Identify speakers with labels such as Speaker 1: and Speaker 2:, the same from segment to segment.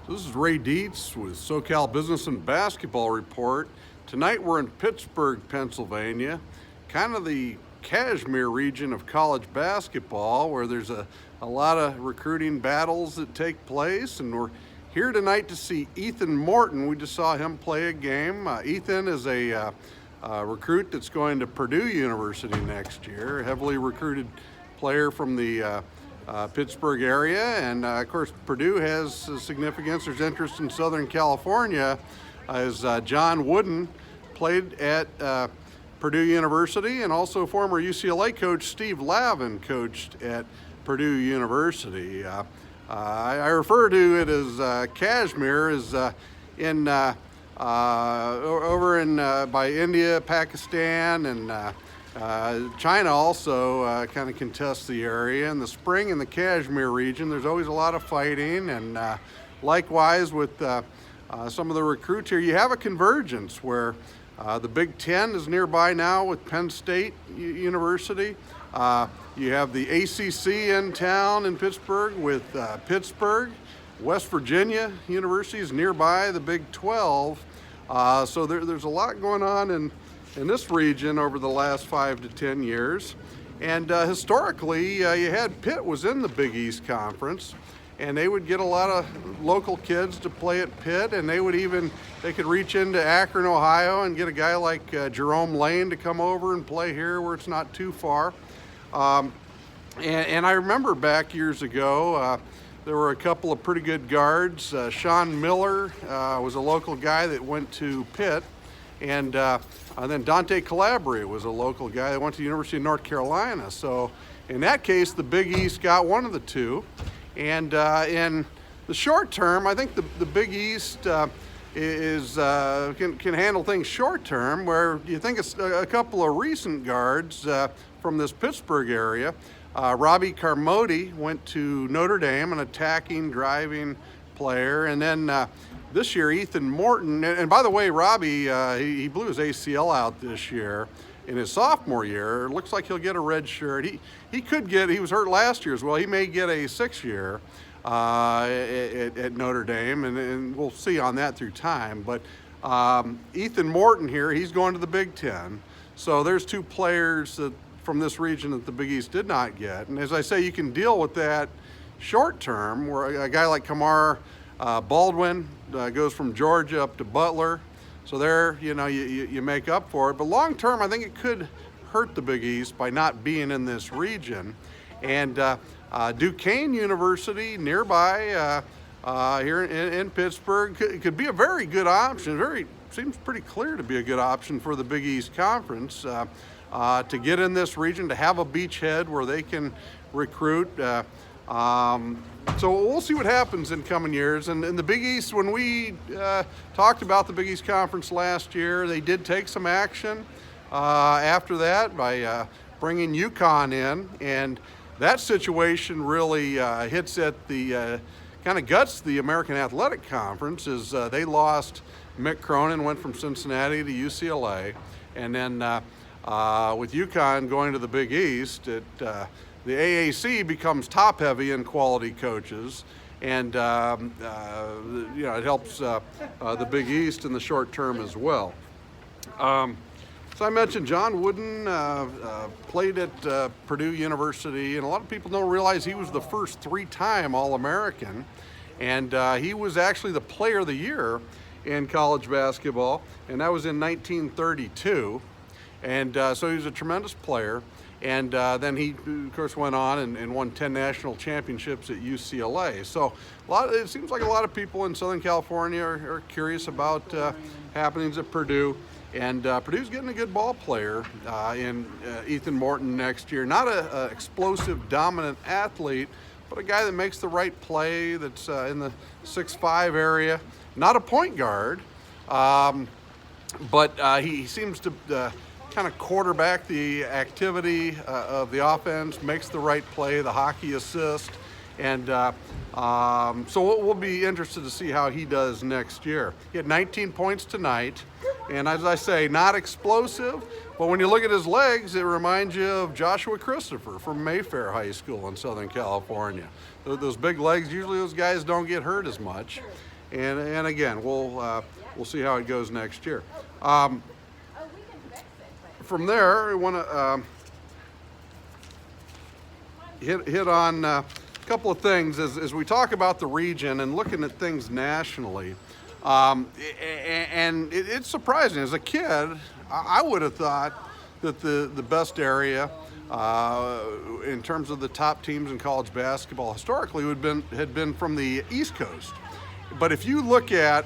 Speaker 1: This is Ray Dietz with SoCal Business and Basketball Report. Tonight we're in Pittsburgh, Pennsylvania, kind of the Kashmir region of college basketball, where there's a lot of recruiting battles that take place, and we're here tonight to see Ethan Morton. We just saw him play a game. Ethan is a recruit that's going to Purdue University next year, a heavily recruited player from the Pittsburgh area, and of course Purdue has significance. There's interest in Southern California, as John Wooden played at Purdue University, and also former UCLA coach Steve Lavin coached at Purdue University. I refer to it as Kashmir, is in over in by India, Pakistan, and China also kind of contests the area. In the spring in the Kashmir region, there's always a lot of fighting, and likewise with some of the recruits here, you have a convergence where the Big Ten is nearby now with Penn State University. You have the ACC in town in Pittsburgh with Pittsburgh. West Virginia University is nearby, the Big 12. So there's a lot going on in this region over the last 5 to 10 years. And historically, you had Pitt was in the Big East Conference, and they would get a lot of local kids to play at Pitt, and they could reach into Akron, Ohio, and get a guy like Jerome Lane to come over and play here where it's not too far. And I remember back years ago, there were a couple of pretty good guards. Sean Miller was a local guy that went to Pitt, and then Dante Calabria was a local guy that went to the University of North Carolina. So in that case, the Big East got one of the two. And in the short term, I think the Big East can handle things short term, where you think it's a couple of recent guards from this Pittsburgh area. Robbie Carmody went to Notre Dame, an attacking, driving player. And then this year, Ethan Morton, and by the way, Robbie, he blew his ACL out this year in his sophomore year. It looks like he'll get a red shirt. He was hurt last year as well. He may get a 6-year at Notre Dame, and we'll see on that through time. But Ethan Morton here, he's going to the Big Ten. So there's two players from this region that the Big East did not get. And as I say, you can deal with that short term, where a guy like Kamar Baldwin goes from Georgia up to Butler. So there, you make up for it. But long term, I think it could hurt the Big East by not being in this region. And Duquesne University nearby here in Pittsburgh could be a very good option. Seems pretty clear to be a good option for the Big East Conference to get in this region, to have a beachhead where they can recruit. So we'll see what happens in coming years. And in the Big East, when we talked about the Big East Conference last year, they did take some action after that by bringing UConn in. And that situation really hits at the kind of guts the American Athletic Conference, as they lost Mick Cronin, went from Cincinnati to UCLA. And then with UConn going to the Big East, the AAC becomes top-heavy in quality coaches, and it helps the Big East in the short term as well. So I mentioned John Wooden played at Purdue University, and a lot of people don't realize he was the first 3-time All-American, and he was actually the Player of the Year in college basketball, and that was in 1932. And so he was a tremendous player. And then he, of course, went on and won 10 national championships at UCLA. So it seems like a lot of people in Southern California are curious about happenings at Purdue. And Purdue's getting a good ball player in Ethan Morton next year. Not an explosive, dominant athlete, but a guy that makes the right play, that's in the 6'5" area. Not a point guard, but he seems to kind of quarterback the activity of the offense, makes the right play, the hockey assist. And so we'll be interested to see how he does next year. He had 19 points tonight, and as I say, not explosive, but when you look at his legs, it reminds you of Joshua Christopher from Mayfair High School in Southern California. Those big legs, usually those guys don't get hurt as much. And again, we'll see how it goes next year. From there, we want to hit on a couple of things as we talk about the region and looking at things nationally. And it's surprising. As a kid, I would have thought that the best area in terms of the top teams in college basketball historically had been from the East Coast. But if you look at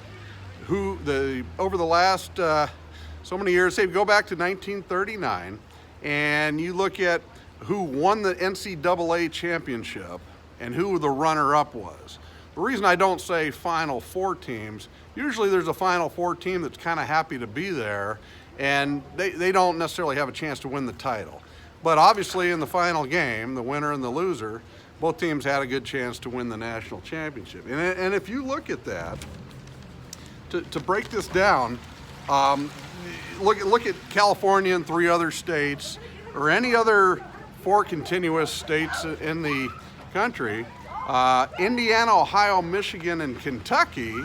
Speaker 1: over the last so many years, say go back to 1939, and you look at who won the NCAA championship and who the runner-up was. The reason I don't say Final Four teams, usually there's a Final Four team that's kind of happy to be there, and they don't necessarily have a chance to win the title. But obviously in the final game, the winner and the loser, both teams had a good chance to win the national championship. And if you look at that, to break this down, look at California and 3 other states, or any other 4 continuous states in the country. Indiana, Ohio, Michigan, and Kentucky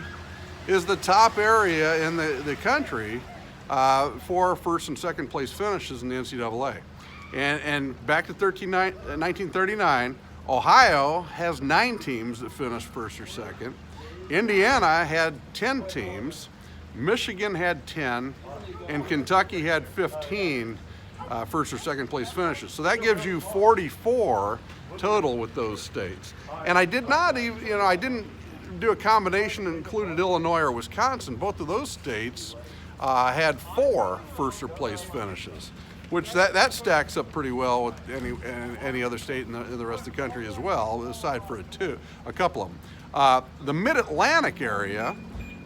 Speaker 1: is the top area in the country for first and second place finishes in the NCAA. And back to 1939, Ohio has 9 teams that finished first or second. Indiana had 10 teams, Michigan had 10, and Kentucky had 15 first or second place finishes. So that gives you 44 total with those states. And I did not even, I didn't do a combination that included Illinois or Wisconsin. Both of those states had 4 first or place finishes, which that stacks up pretty well with any other state in the rest of the country as well, aside for a couple of them. The Mid-Atlantic area,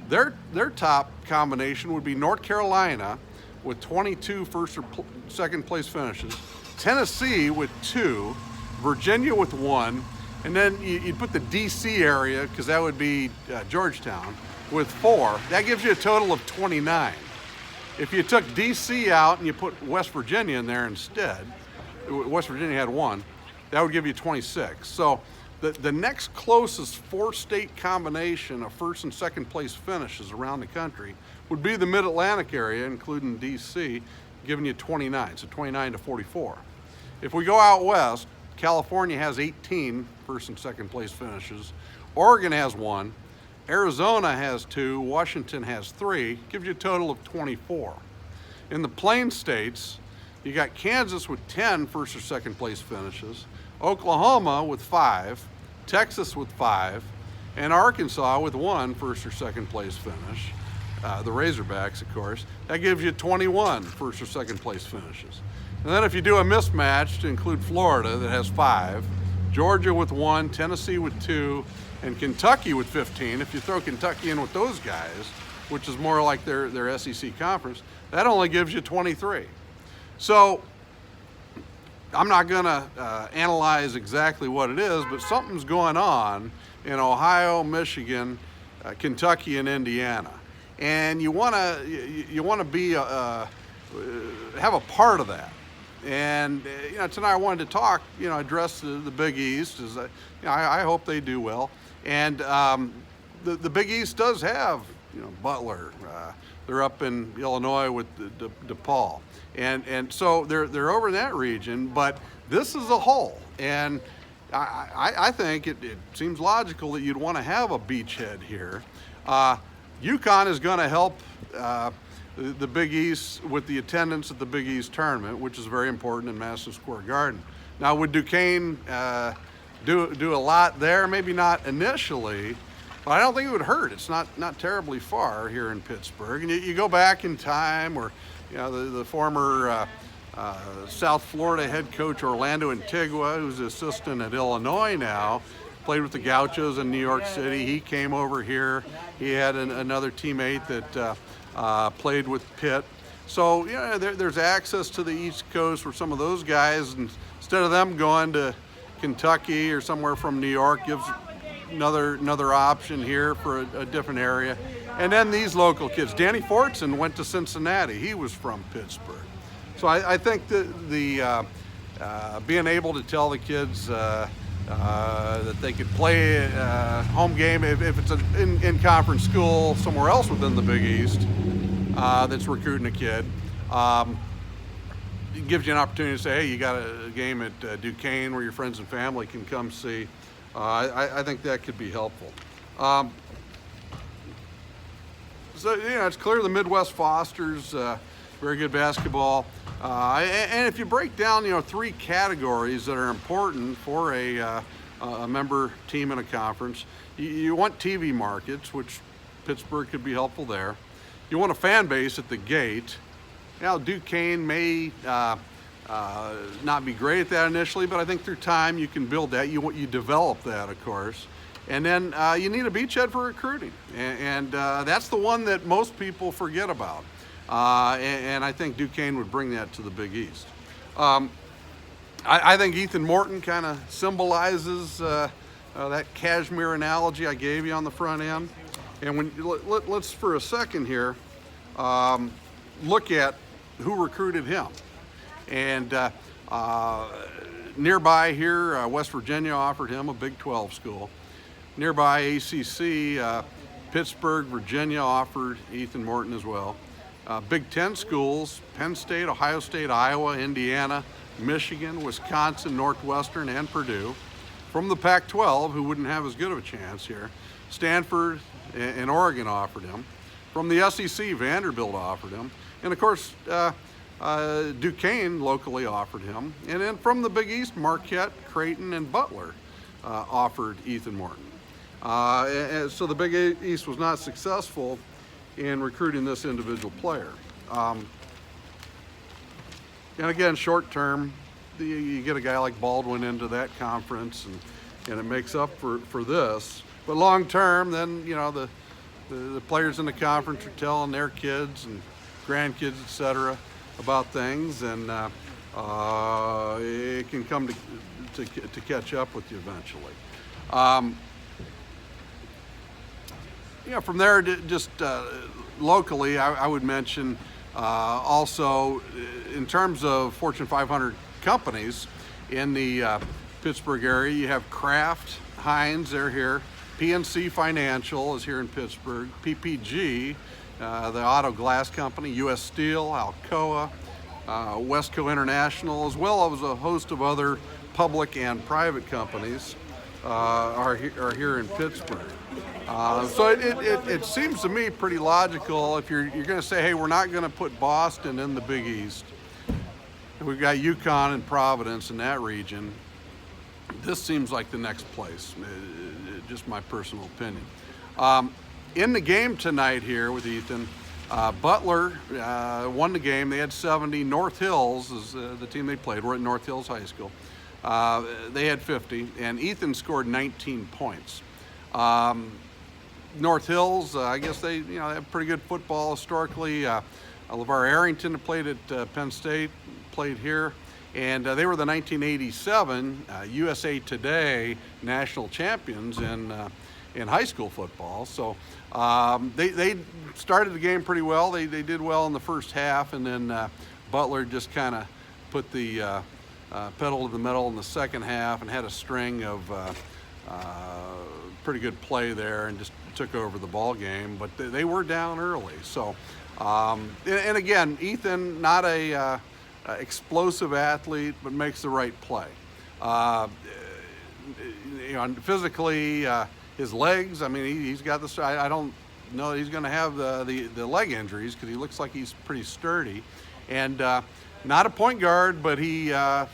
Speaker 1: their top combination would be North Carolina with 22 first or second place finishes, Tennessee with 2, Virginia with 1, and then you'd put the DC area, because that would be Georgetown, with 4. That gives you a total of 29. If you took DC out and you put West Virginia in there instead, West Virginia had 1, that would give you 26. So the next closest 4-state combination of first and second place finishes around the country would be the Mid-Atlantic area, including DC, giving you 29, so 29 to 44. If we go out west, California has 18 first and second place finishes, Oregon has 1, Arizona has 2, Washington has 3, gives you a total of 24. In the Plain States, you got Kansas with 10 first or second place finishes, Oklahoma with 5, Texas with 5, and Arkansas with 1 first or second place finish. The Razorbacks, of course. That gives you 21 first or second place finishes. And then if you do a mismatch to include Florida that has 5, Georgia with 1, Tennessee with 2, and Kentucky with 15, if you throw Kentucky in with those guys, which is more like their SEC conference, that only gives you 23. So I'm not going to analyze exactly what it is, but something's going on in Ohio, Michigan, Kentucky, and Indiana. And you want to be have a part of that. And tonight I wanted to talk, address the Big East. As I hope they do well. And the Big East does have Butler. They're up in Illinois with DePaul, and so they're over in that region. But this is a whole, and I think it seems logical that you'd want to have a beachhead here. UConn is going to help the Big East with the attendance at the Big East tournament, which is very important in Madison Square Garden. Now, would Duquesne do a lot there? Maybe not initially, but I don't think it would hurt. It's not terribly far here in Pittsburgh. And you go back in time, where the former South Florida head coach Orlando Antigua, who's the assistant at Illinois now, played with the Gauchos in New York City. He came over here. He had another teammate that played with Pitt. So there's access to the East Coast for some of those guys, and instead of them going to Kentucky or somewhere from New York, gives another option here for a different area. And then these local kids. Danny Fortson went to Cincinnati. He was from Pittsburgh. So I think that the being able to tell the kids that they could play a home game if it's an in-conference school somewhere else within the Big East that's recruiting a kid. It gives you an opportunity to say, hey, you got a game at Duquesne where your friends and family can come see. I think that could be helpful. So, it's clear the Midwest fosters very good basketball. And if you break down, 3 categories that are important for a member team in a conference, you want TV markets, which Pittsburgh could be helpful there. You want a fan base at the gate. Duquesne may not be great at that initially, but I think through time you can build that. You develop that, of course. And then you need a beachhead for recruiting. And that's the one that most people forget about. And I think Duquesne would bring that to the Big East. I think Ethan Morton kind of symbolizes that cashmere analogy I gave you on the front end. And let's for a second here look at who recruited him. And nearby here, West Virginia offered him a Big 12 school. Nearby ACC, Pittsburgh, Virginia offered Ethan Morton as well. Big 10 schools, Penn State, Ohio State, Iowa, Indiana, Michigan, Wisconsin, Northwestern, and Purdue. From the Pac-12, who wouldn't have as good of a chance here, Stanford and Oregon offered him. From the SEC, Vanderbilt offered him. And of course, Duquesne locally offered him. And then from the Big East, Marquette, Creighton, and Butler offered Ethan Morton. So the Big East was not successful in recruiting this individual player. And again, short term, you get a guy like Baldwin into that conference, and it makes up for this. But long term, then the players in the conference are telling their kids and grandkids, etc., about things, and it can come to catch up with you eventually. From there, just locally, I would mention also in terms of Fortune 500 companies in the Pittsburgh area, you have Kraft, Heinz, they're here. PNC Financial is here in Pittsburgh. PPG, the auto glass company, U.S. Steel, Alcoa, Westco International, as well as a host of other public and private companies are here in Pittsburgh. So it seems to me pretty logical if you're going to say, hey, we're not going to put Boston in the Big East. We've got UConn and Providence in that region. This seems like the next place, just my personal opinion. In the game tonight here with Ethan, Butler won the game. They had 70. North Hills is the team they played. We're at North Hills High School. They had 50, and Ethan scored 19 points. North Hills, I guess they have pretty good football historically. LeVar Arrington played at Penn State, played here, and they were the 1987 USA Today national champions in high school football. So they started the game pretty well. They did well in the first half, and then Butler just kind of put the pedal to the metal in the second half and had a string of pretty good play there and just took over the ball game, but they were down early. So, and again, Ethan, not a explosive athlete, but makes the right play. Physically, his legs, I mean, he's got this, I don't know that he's going to have the leg injuries because he looks like he's pretty sturdy. And not a point guard, but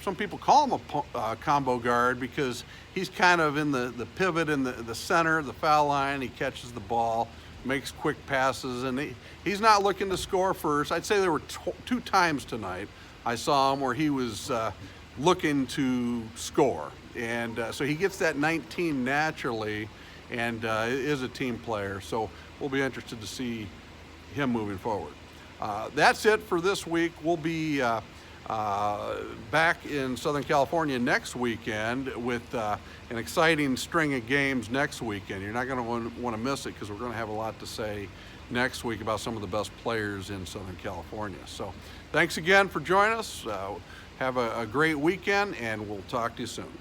Speaker 1: some people call him a combo guard because he's kind of in the pivot in the center of the foul line. He catches the ball, makes quick passes, and he's not looking to score first. I'd say there were 2 times tonight I saw him where he was looking to score. And so he gets that 19 naturally and is a team player. So we'll be interested to see him moving forward. That's it for this week. We'll be back in Southern California next weekend with an exciting string of games next weekend. You're not going to want to miss it because we're going to have a lot to say next week about some of the best players in Southern California. So thanks again for joining us. Have a great weekend, and we'll talk to you soon.